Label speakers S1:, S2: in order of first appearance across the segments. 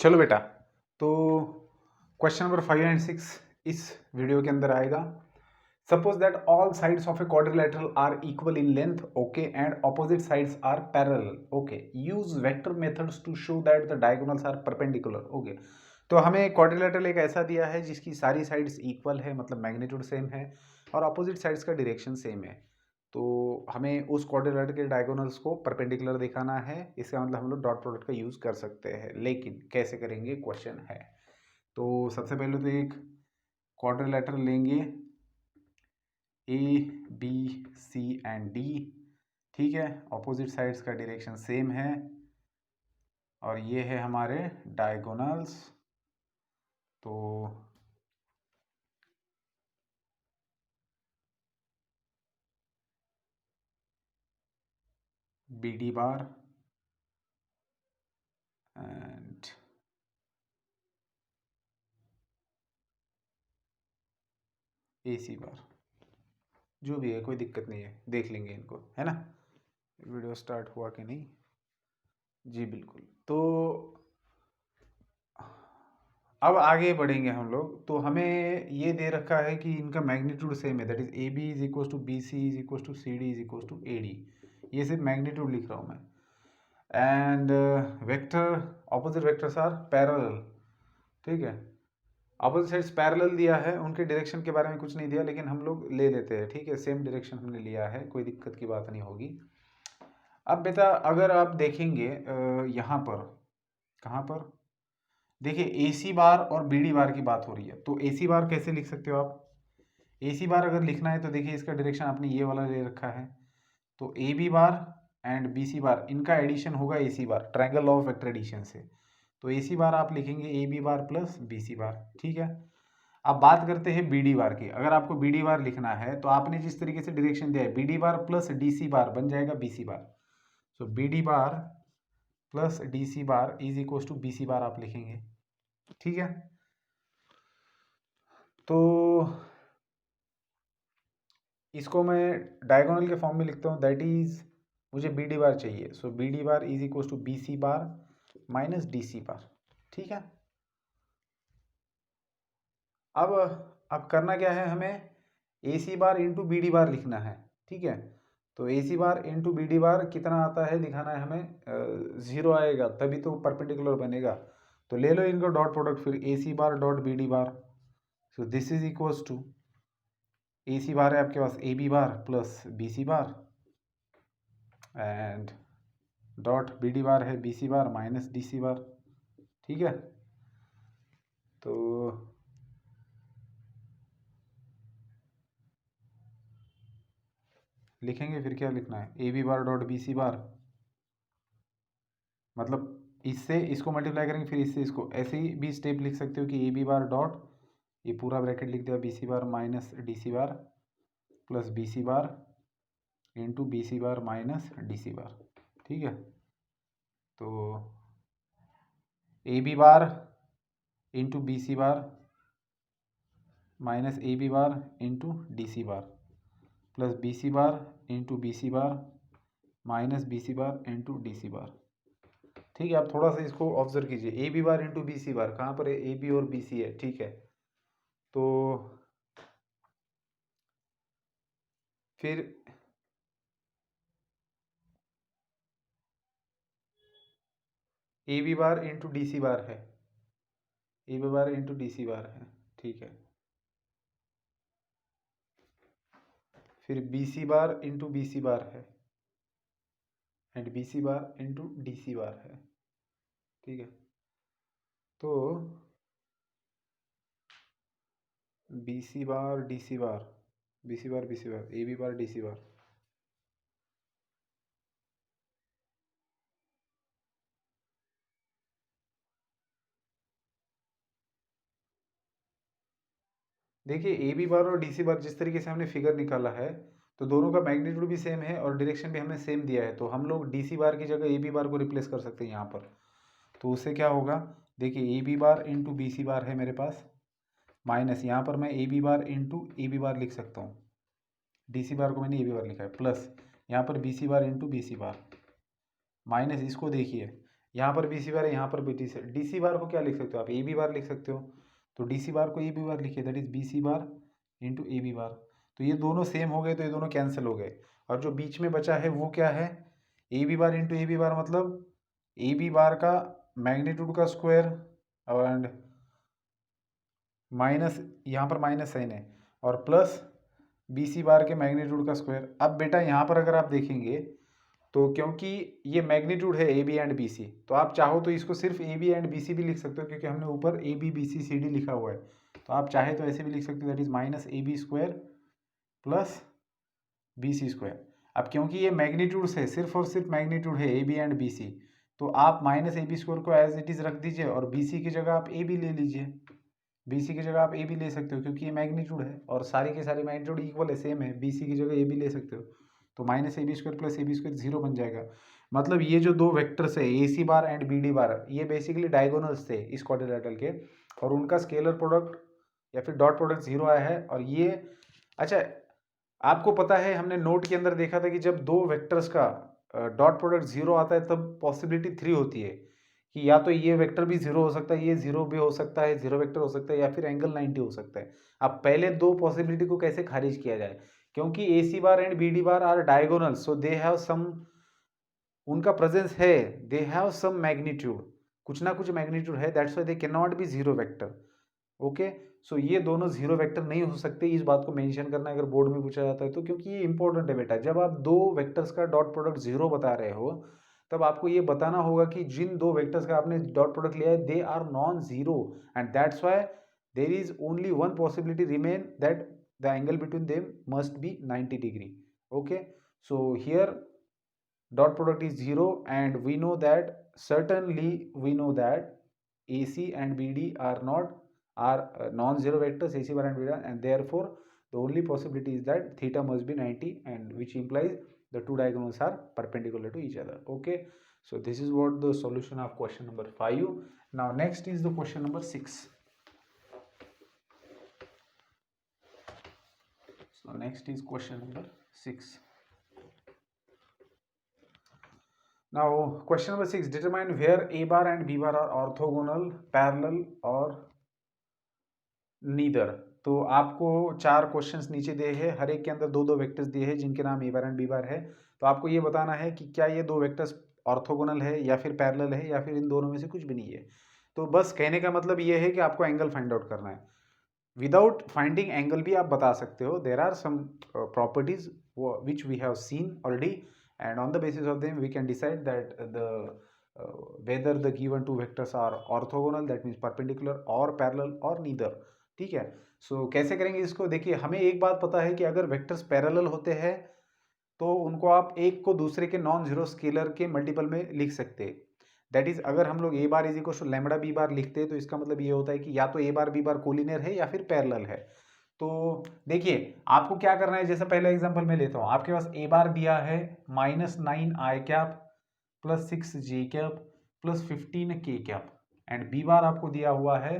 S1: चलो बेटा, तो क्वेश्चन नंबर 5 एंड 6 इस वीडियो के अंदर आएगा। Suppose that all sides of a quadrilateral are equal in length, okay, and opposite sides are parallel, okay, use vector methods to show that the diagonals are perpendicular, okay. तो हमें quadrilateral एक ऐसा दिया है जिसकी सारी साइड्स इक्वल है, मतलब मैग्नीट्यूड सेम है, और ऑपोजिट साइड्स का डायरेक्शन सेम है। तो हमें उस क्वाड्रिलेटरल के डायगोनल्स को परपेंडिकुलर दिखाना है। इसका मतलब हम लोग डॉट प्रोडक्ट का यूज़ कर सकते हैं, लेकिन कैसे करेंगे क्वेश्चन है। तो सबसे पहले तो एक क्वाड्रिलेटरल लेंगे, A B C and D, ठीक है। ऑपोजिट साइड्स का डायरेक्शन सेम है और ये है हमारे डायगोनल्स। तो B D bar and A C bar, जो भी है कोई दिक्कत नहीं है, देख लेंगे इनको, है ना। वीडियो स्टार्ट हुआ कि नहीं? जी बिल्कुल। तो अब आगे बढ़ेंगे हम लोग। तो हमें ये दे रखा है कि इनका मैग्नीट्यूड सेम है, that is A B is equal to B C is equal to C D is equal to A D. ये सिर्फ मैग्नीट्यूड लिख रहा हूँ मैं। And vector, opposite vectors are parallel, ठीक है। ऑपोजिट साइड्स पैरेलल दिया है, उनके डायरेक्शन के बारे में कुछ नहीं दिया, लेकिन हम लोग ले लेते हैं, ठीक है। सेम डायरेक्शन हमने लिया है, कोई दिक्कत की बात नहीं होगी। अब बेटा अगर आप देखेंगे यहाँ पर, कहाँ पर देखिए, ए सी बार और बी डी बार की बात हो रही है। तो ए सी बार कैसे लिख सकते हो आप? ए सी बार अगर लिखना है तो देखिए इसका डायरेक्शन आपने ये वाला ले रखा है। तो A B bar and B C bar, इनका एडिशन होगा A C bar, triangle of vector addition से। तो ए सी बार आप लिखेंगे A B bar plus B C bar, ठीक है। अब बात करते हैं बी डी बार की। अगर आपको बी डी बार लिखना है तो आपने जिस तरीके से डायरेक्शन दिया है, B D bar plus D C bar बन जाएगा B C bar. So B D bar plus D C bar is equal to B C bar आप लिखेंगे, ठीक है। तो इसको मैं डायगोनल के फॉर्म में लिखता हूँ, दैट इज मुझे बी डी बार चाहिए। So B D bar is equal to B C bar minus D C bar, ठीक है। अब करना क्या है, हमें A C bar into B D bar लिखना है, ठीक है। तो A C bar into B D bar कितना आता है दिखाना है हमें, ज़ीरो आएगा तभी तो परपेंडिकुलर बनेगा। तो ले लो इनको डॉट प्रोडक्ट, फिर A C bar dot B D bar. So this is equals to, A C bar है आपके पास A B bar plus B C bar and dot B D bar है B C bar minus D C bar, ठीक है। तो लिखेंगे, फिर क्या लिखना है, A B bar dot B C bar, मतलब इससे इसको मल्टीप्लाई करेंगे, फिर इससे इसको, ऐसे ही भी स्टेप लिख सकते हो कि ए बी बार डॉट, ये पूरा ब्रैकेट लिख दिया, B C bar minus D C bar plus B C bar into B C bar minus D C bar, ठीक है। तो A B bar into B C bar minus A B bar into D C bar plus B C bar into B C bar minus B C bar into D C bar, ठीक है। आप थोड़ा सा इसको observe कीजिए, A B bar into B C बार कहाँ पर है, ए बी और बी सी है, ठीक है। तो फिर A B bar into D C bar है, A B bar into D C bar है, ठीक है। फिर B C bar into B C bar है and B C bar into D C bar है, ठीक है। तो B C bar D C bar, B C bar B C bar, A B bar D C bar, देखिए A B बार और D C बार जिस तरीके से हमने फिगर निकाला है, तो दोनों का मैग्नीट्यूड भी सेम है और डायरेक्शन भी हमने सेम दिया है। तो हम लोग डी सी बार की जगह ए बी बार को रिप्लेस कर सकते हैं यहाँ पर। तो उससे क्या होगा, देखिए A B bar into B C bar है मेरे पास, माइनस यहाँ पर मैं A B bar into A B bar लिख सकता हूँ, डी सी बार को मैंने ए बी बार लिखा है, प्लस यहाँ पर B C bar into B C bar, minus इसको देखिए यहाँ पर बी सी बार है, यहाँ पर डी सी बार को क्या लिख सकते हो आप, ए बी बार लिख सकते हो। तो डी सी बार को ए बी बार लिखिए, that is B C bar into A B bar. तो ये दोनों सेम हो गए, तो ये दोनों कैंसिल हो गए, और जो बीच में बचा है वो क्या है, A B bar into A B bar, मतलब ए बी बार का मैग्नीट्यूड का स्क्वायर एंड माइनस, यहाँ पर माइनस साइन है, और प्लस बी सी बार के मैग्नीट्यूड का स्क्वायर। अब बेटा यहाँ पर अगर आप देखेंगे तो क्योंकि ये मैग्नीट्यूड है A B and B C, तो आप चाहो तो इसको सिर्फ A B and B C भी लिख सकते हो, क्योंकि हमने ऊपर A B B C C D लिखा हुआ है। तो आप चाहे तो ऐसे भी लिख सकते हो, that is minus A B square plus B C square. अब क्योंकि ये मैग्नीट्यूड से सिर्फ और सिर्फ मैग्नीट्यूड है A B and B C, तो आप माइनस ए बी स्क्वायर को एज इट इज़ रख दीजिए, और बी सी की जगह आप ए बी ले लीजिए, बी सी की जगह आप ए बी ले सकते हो, क्योंकि ये मैग्नीट्यूड है और सारी के सारी मैग्नीट्यूड इक्वल है, सेम है, बी सी की जगह ए बी ले सकते हो। तो minus A B square plus A B square 0 बन जाएगा। मतलब ये जो दो वेक्टर्स है A C bar and B D bar, ये बेसिकली डायगोनल्स थे इस क्वाड्रिलेटरल के, और उनका स्केलर प्रोडक्ट या फिर डॉट प्रोडक्ट 0 आया है। और ये अच्छा, आपको पता है हमने नोट के अंदर देखा था कि जब दो वेक्टर्स का डॉट प्रोडक्ट 0 आता है तब पॉसिबिलिटी 3 होती है कि या तो ये वेक्टर भी 0 हो सकता है, ये 0 भी हो सकता है, 0 वेक्टर हो सकता है, या फिर एंगल 90 हो सकता है। अब पहले दो पॉसिबिलिटी को कैसे खारिज किया जाए, क्योंकि A C bar and B D bar are diagonal, so they have some, उनका प्रेजेंस है, दे हैव सम मैग्नीट्यूड, कुछ ना कुछ मैग्नीट्यूड है, that's why they can not be 0 vector. Okay, so ये दोनों 0 वेक्टर नहीं हो सकते, इस बात को मेंशन करना अगर बोर्ड में पूछा जाता है तो, क्योंकि ये इंपॉर्टेंट है बेटा। जब आप दो वेक्टर्स का डॉट प्रोडक्ट 0 बता रहे हो, तब आपको ये बताना होगा कि जिन दो वेक्टर्स का आपने डॉट प्रोडक्ट लिया है, they are non zero, and that's why there is only one possibility remain, that the angle between them must be 90 degree. Okay, so here dot product is 0, and we know that, certainly we know that AC and BD are non-zero vectors, AC bar and BD, and therefore the only possibility is that theta must be 90, and which implies the two diagonals are perpendicular to each other. Okay, so this is what the solution of question number 5. Now next is the question number 6. So next is question number 6. Now question number 6, determine where A bar and B bar are orthogonal, parallel or neither. तो आपको चार questions नीचे दिए हैं, हर एक के अंदर दो दो वेक्टर्स दिए हैं जिनके नाम ए बार एंड बी बार है। तो आपको ये बताना है कि क्या ये दो वेक्टर्स ऑर्थोगोनल है या फिर पैरेलल है या फिर इन दोनों में से कुछ भी नहीं है। तो बस कहने का मतलब ये है कि आपको एंगल फाइंड आउट करना है। विदाउट फाइंडिंग एंगल भी आप बता सकते हो, there are some properties which we have seen already, and on the basis of them we can decide that whether the given two vectors are orthogonal, that means perpendicular, or parallel, or neither. ठीक है, सो कैसे करेंगे इसको, देखिए हमें एक बात पता है कि अगर वेक्टर्स पैरेलल होते हैं तो उनको आप एक को दूसरे के नॉन जीरो स्केलर के मल्टीपल में लिख सकते हैं। दैट इज, अगर हम लोग A bar is equal to lambda B bar लिखते हैं तो इसका मतलब ये होता है कि या तो A bar B bar collinear है या फिर पैरेलल है। तो देखिए आपको क्या करना है, जैसे पहले एग्जांपल में लेता हूं, आपके पास ए बार दिया है -9 I cap plus 6 J cap plus 15 K cap, and B bar आपको दिया हुआ है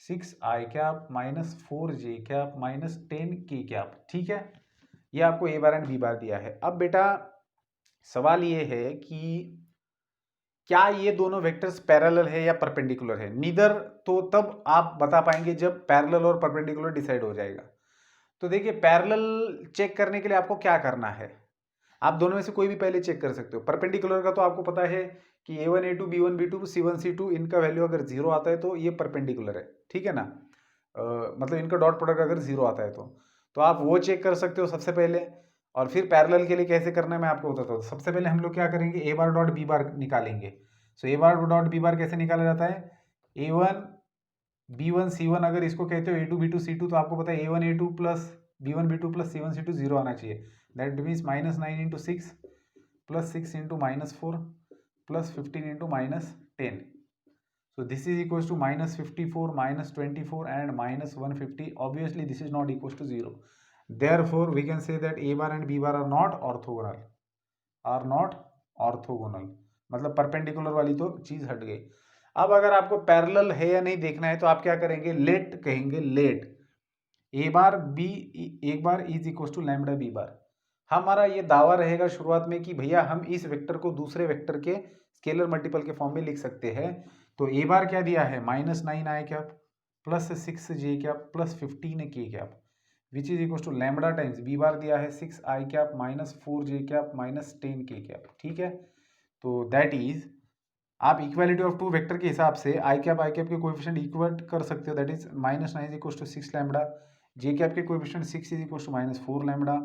S1: 6 आई कैप -4 जे कैप -10 के कैप। ठीक है, ये आपको ए बार एंड बी बार दिया है। अब बेटा सवाल ये है कि क्या ये दोनों वेक्टर्स पैरेलल है या परपेंडिकुलर है। नीदर तो तब आप बता पाएंगे जब पैरेलल और परपेंडिकुलर डिसाइड हो जाएगा। तो देखिए पैरेलल चेक करने के लिए आपको क्या करना है, आप दोनों में से कोई भी पहले चेक कर सकते हो। परपेंडिकुलर का तो आपको पता है कि a1 a2 b1 b2 c1 c2 इनका वैल्यू अगर 0 आता है तो ये परपेंडिकुलर है। ठीक है ना, मतलब इनका डॉट प्रोडक्ट अगर 0 आता है तो आप वो चेक कर सकते हो सबसे पहले। और फिर पैरेलल के लिए कैसे करना है मैं आपको बताता हूँ। सबसे पहले हम लोग क्या करेंगे, ए बार डॉट बी बार निकालेंगे। सो ए बार डॉट बी बार कैसे निकाला जाता है, a1 b1 c1, अगर इसको कहते हो a2 b2 c2 तो आपको पता है a1 a2 plus b1 b2 plus c1 c2 0 आना चाहिए। That means -9 into 6 plus 6 into -4 plus 15 into -10। So this is equals to -54, -24 and -150. Obviously this is not equals to 0. Therefore we can say that a bar and b bar are not orthogonal. Are not orthogonal. मतलब perpendicular वाली तो चीज हट गई। अब अगर आपको parallel है या नहीं देखना है तो आप क्या करेंगे, लेट कहेंगे, लेट ए बार बी एक बार is equal to lambda B bar. हमारा ये दावा रहेगा शुरुआत में कि भैया हम इस वेक्टर को दूसरे वेक्टर के स्केलर मल्टीपल के फॉर्म में लिख सकते हैं। तो ए बार क्या दिया है, -9 I cap plus 6 J cap plus 15 K cap which is equal to lambda times B bar दिया है 6 आई कैप -4 जे कैप -10 के कैप। ठीक है, तो दैट इज आप इक्वालिटी ऑफ टू वेक्टर के हिसाब से आई कैप के कोएफिशिएंट इक्वेट कर सकते हो। That is -9 is equal to 6 lambda, J cap के coefficient 6 is equal to -4 lambda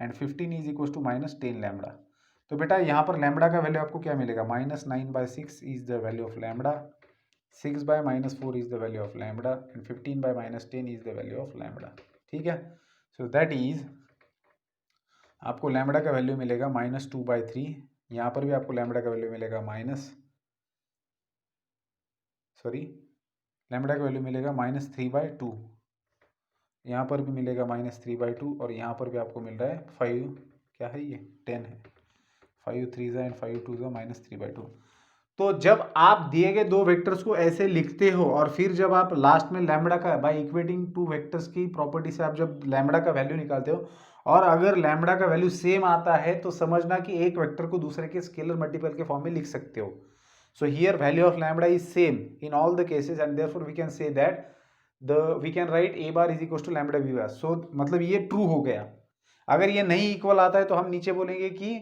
S1: and 15 is equal to -10 lambda. तो बेटा यहाँ पर लैम्बडा का वैल्यू आपको क्या मिलेगा, -9/6 is the value of lambda, 6/-4 is the value of lambda and 15/-10 is the value of lambda. ठीक है, सो दैट इज आपको लैम्बडा का वैल्यू मिलेगा -2/3। यहाँ पर भी आपको लैम्बडा का वैल्यू मिलेगा लैम्बडा का वैल्यू मिलेगा -3/2। यहाँ पर भी मिलेगा -3/2 और यहाँ पर भी आपको मिल रहा है 5, क्या है ये 10 है, 5 3 एंड 5 2 -3/2। तो जब आप दिए गए दो वेक्टर्स को ऐसे लिखते हो और फिर जब आप लास्ट में लैम्बडा का बाय इक्वेटिंग टू वेक्टर्स की प्रॉपर्टी से आप जब लैम्बडा का वैल्यू निकालते हो और अगर लैम्बडा का वैल्यू सेम आता है तो समझना कि एक वेक्टर को दूसरे के स्केलर मल्टीपल के फॉर्म में लिख सकते हो। So here value of lambda is same in all the cases and therefore we can say that we can write A bar is equal to lambda B bar. So मतलब ये true हो गया। अगर ये नहीं इक्वल आता है तो हम नीचे बोलेंगे कि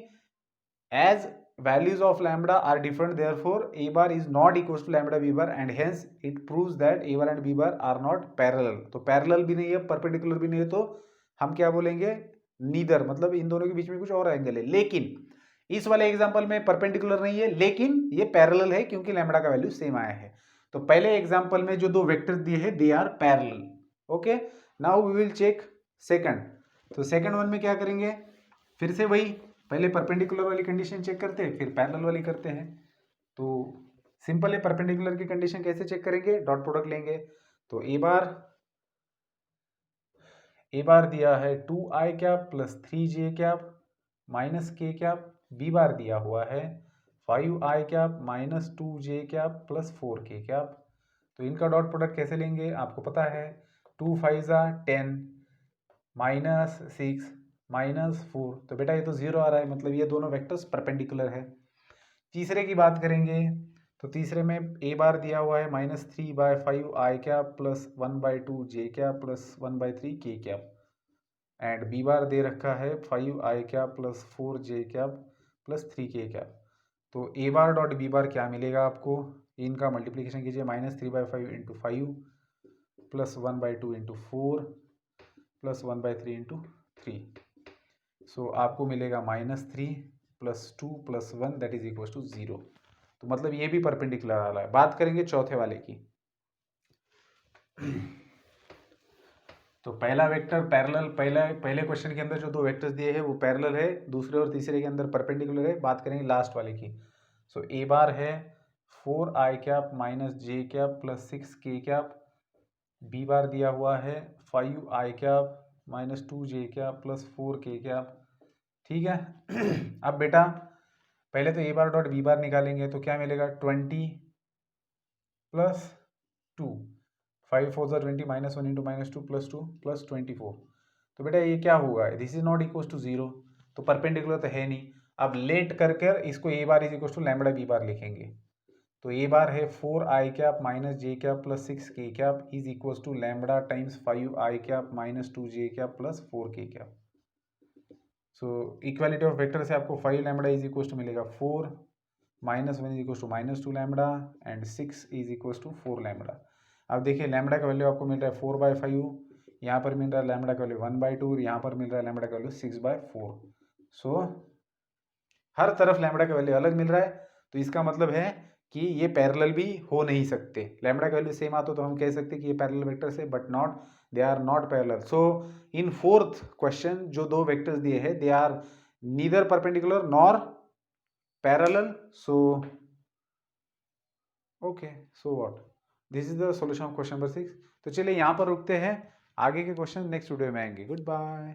S1: as values of lambda are different, therefore a bar is not equals to lambda b bar and hence it proves that a bar and b bar are not parallel। तो parallel भी नहीं है, perpendicular भी नहीं है, तो हम क्या बोलेंगे, neither, मतलब इन दोनों के बीच में कुछ और एंगल है। लेकिन इस वाले एग्जांपल में परपेंडिकुलर नहीं है लेकिन ये पैरेलल है क्योंकि लैम्बडा का वैल्यू सेम आया है। तो पहले एग्जांपल में जो दो वेक्टर दिए हैं they are parallel. Okay, now we will check second. तो सेकंड वन में क्या करेंगे, फिर से वही पहले परपेंडिकुलर वाली कंडीशन चेक करते हैं फिर पैरेलल वाली करते हैं। तो सिंपल है, परपेंडिकुलर की कंडीशन कैसे चेक करेंगे, डॉट प्रोडक्ट लेंगे। तो ए बार दिया है 2i cap plus 3j cap minus k cap, B bar दिया हुआ है 5i cap minus 2j cap plus 4k cap. तो इनका डॉट प्रोडक्ट कैसे लेंगे आपको पता है, 2 5 10 -6 -4, तो बेटा ये तो 0 आ रहा है, मतलब ये दोनों वेक्टर्स परपेंडिकुलर है। तीसरे की बात करेंगे तो तीसरे में ए बार दिया हुआ है -3/5 आई कैप प्लस 1/2 जे कैप प्लस 1/3 के कैप एंड बी बार दे रखा है 5 आई कैप प्लस 4 जे कैप प्लस 3 के कैप। तो A bar dot B bar क्या मिलेगा आपको, इनका मल्टीप्लीकेशन कीजिए, -3/5 into 5 plus 1/2 into 4 plus 1/3 into 3। So आपको मिलेगा -3 plus 2 plus 1 that is equal to 0। तो मतलब ये भी परपेंडिकुलर वाला है। बात करेंगे चौथे वाले की। तो पहला वेक्टर पैरेलल, पहले क्वेश्चन के अंदर जो दो वेक्टर्स दिए हैं वो पैरेलल है, दूसरे और तीसरे के अंदर परपेंडिकुलर है। बात करेंगे लास्ट वाले की। सो ए बार है 4i cap minus J cap plus 6k cap, B bar दिया हुआ है 5i cap minus 2j cap plus 4k cap. ठीक है, अब बेटा पहले तो A bar dot B bar निकालेंगे तो क्या मिलेगा, 20 प्लस 2, 5 4 20 -1 इंटू -2 प्लस 2 प्लस 24। तो बेटा ये क्या होगा, this is not equal to 0, तो परपेंडिकुलर तो है नहीं। अब लेट कर कर इसको A bar is equal to lambda B bar लिखेंगे। तो ए बार है 4i cap minus J cap plus 6k cap is equal to lambda times 5i cap minus 2j cap plus 4k cap. So equality of vector से आपको 5 lambda is equal to मिलेगा 4 -1 is equal to -2 lambda and 6 is equal to 4 lambda. अब देखिए lambda का value आपको मिल रहा है 4/5, यहाँ पर मिल रहा है लैम्बडा का वैल्यू 1/2 और यहाँ पर मिल रहा है लैम्बडा का वैल्यू 6/4। सो हर तरफ लैम्बडा का वैल्यू अलग मिल रहा है, तो इसका मतलब है कि ये पैरेलल भी हो नहीं सकते। लैम्बडा का वैल्यू सेम आता तो हम कह सकते कि ये पैरेलल वेक्टर्स है, but not, they are not parallel. So in fourth question जो दो वेक्टर्स दिए हैं they are neither perpendicular nor parallel. So okay, so what, this is the solution of question number 6। तो चलिए यहाँ पर रुकते हैं, आगे के क्वेश्चन नेक्स्ट वीडियो में आएंगे। Good bye.